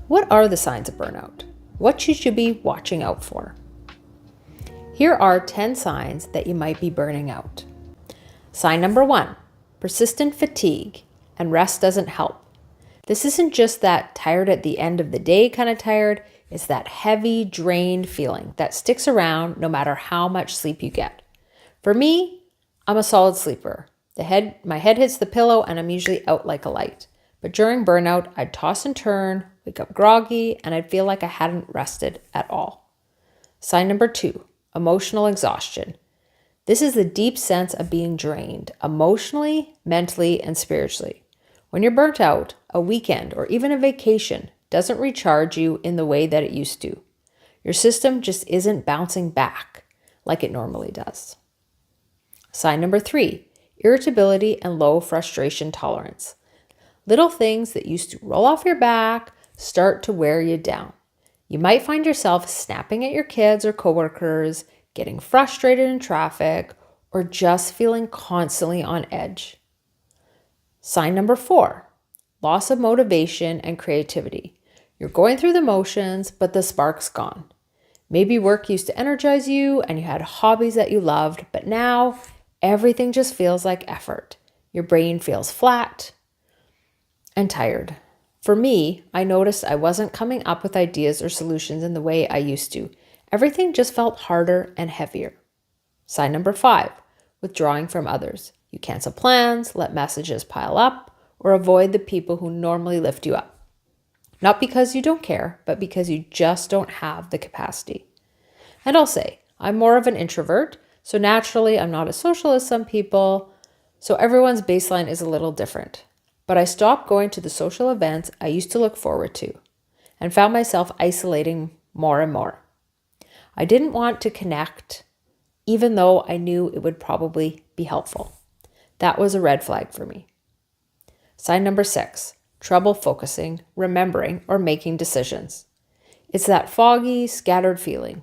What are the signs of burnout? What should you be watching out for? Here are 10 signs that you might be burning out. Sign number 1, persistent fatigue, and rest doesn't help. This isn't just that tired at the end of the day kind of tired, it's that heavy, drained feeling that sticks around no matter how much sleep you get. For me, I'm a solid sleeper. My head hits the pillow and I'm usually out like a light. But during burnout, I'd toss and turn, wake up groggy, and I'd feel like I hadn't rested at all. Sign number 2, emotional exhaustion. This is the deep sense of being drained, emotionally, mentally, and spiritually. When you're burnt out, a weekend or even a vacation doesn't recharge you in the way that it used to. Your system just isn't bouncing back like it normally does. Sign number 3, irritability and low frustration tolerance. Little things that used to roll off your back start to wear you down. You might find yourself snapping at your kids or coworkers, getting frustrated in traffic, or just feeling constantly on edge. Sign number 4, loss of motivation and creativity. You're going through the motions, but the spark's gone. Maybe work used to energize you and you had hobbies that you loved, but now everything just feels like effort. Your brain feels flat and tired. For me, I noticed I wasn't coming up with ideas or solutions in the way I used to. Everything just felt harder and heavier. Sign number 5, withdrawing from others. You cancel plans, let messages pile up, or avoid the people who normally lift you up. Not because you don't care, but because you just don't have the capacity. And I'll say, I'm more of an introvert, so naturally I'm not as social as some people, so everyone's baseline is a little different. But I stopped going to the social events I used to look forward to and found myself isolating more and more. I didn't want to connect, even though I knew it would probably be helpful. That was a red flag for me. Sign number 6, trouble focusing, remembering, or making decisions. It's that foggy, scattered feeling.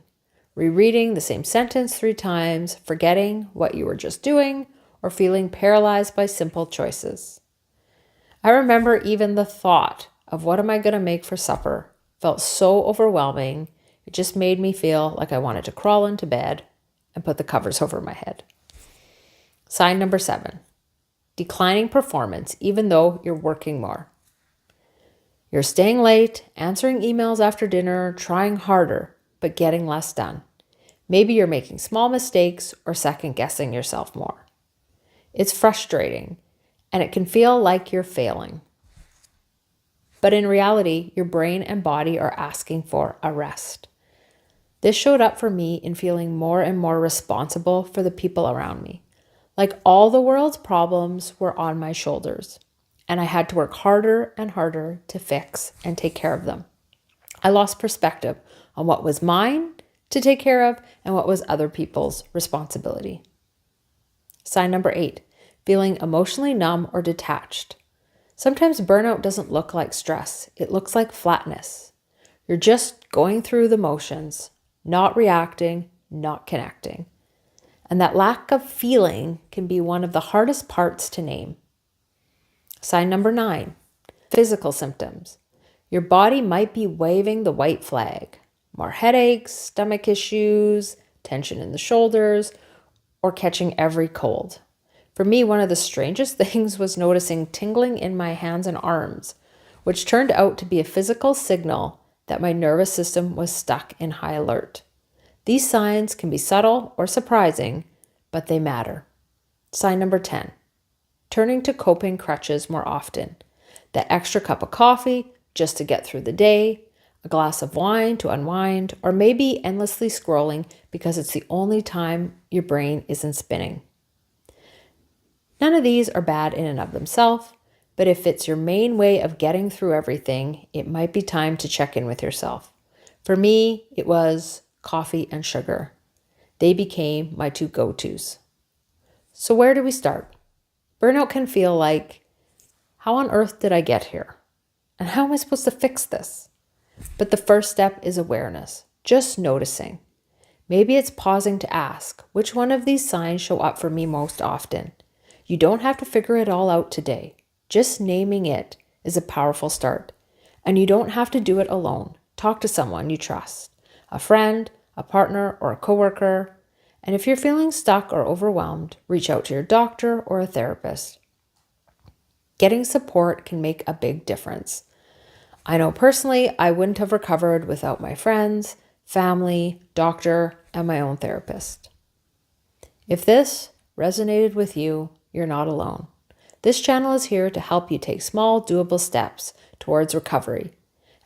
Rereading the same sentence 3 times, forgetting what you were just doing, or feeling paralyzed by simple choices. I remember even the thought of what am I going to make for supper felt so overwhelming. It just made me feel like I wanted to crawl into bed and put the covers over my head. Sign number 7, declining performance even though you're working more. You're staying late, answering emails after dinner, trying harder, but getting less done. Maybe you're making small mistakes or second-guessing yourself more. It's frustrating, and it can feel like you're failing. But in reality, your brain and body are asking for a rest. This showed up for me in feeling more and more responsible for the people around me. Like all the world's problems were on my shoulders, and I had to work harder and harder to fix and take care of them. I lost perspective on what was mine to take care of and what was other people's responsibility. Sign number 8, feeling emotionally numb or detached. Sometimes burnout doesn't look like stress. It looks like flatness. You're just going through the motions, not reacting, not connecting. And that lack of feeling can be one of the hardest parts to name. Sign number 9, physical symptoms. Your body might be waving the white flag. More headaches, stomach issues, tension in the shoulders, or catching every cold. For me, one of the strangest things was noticing tingling in my hands and arms, which turned out to be a physical signal that my nervous system was stuck in high alert. These signs can be subtle or surprising, but they matter. Sign number 10, turning to coping crutches more often. That extra cup of coffee just to get through the day, a glass of wine to unwind, or maybe endlessly scrolling because it's the only time your brain isn't spinning. None of these are bad in and of themselves, but if it's your main way of getting through everything, it might be time to check in with yourself. For me, it was coffee and sugar. They became my 2 go-tos. So where do we start? Burnout can feel like, how on earth did I get here? And how am I supposed to fix this? But the first step is awareness, just noticing. Maybe it's pausing to ask, which one of these signs show up for me most often? You don't have to figure it all out today. Just naming it is a powerful start. And you don't have to do it alone. Talk to someone you trust, a friend, a partner, or a coworker. And if you're feeling stuck or overwhelmed, reach out to your doctor or a therapist. Getting support can make a big difference. I know personally I wouldn't have recovered without my friends, family, doctor, and my own therapist. If this resonated with you, you're not alone. This channel is here to help you take small, doable steps towards recovery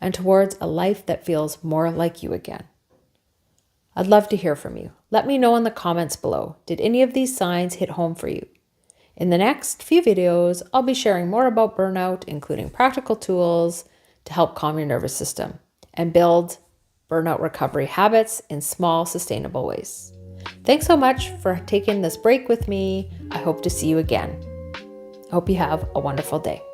and towards a life that feels more like you again. I'd love to hear from you. Let me know in the comments below. Did any of these signs hit home for you? In the next few videos, I'll be sharing more about burnout, including practical tools to help calm your nervous system and build burnout recovery habits in small, sustainable ways. Thanks so much for taking this break with me. I hope to see you again. I hope you have a wonderful day.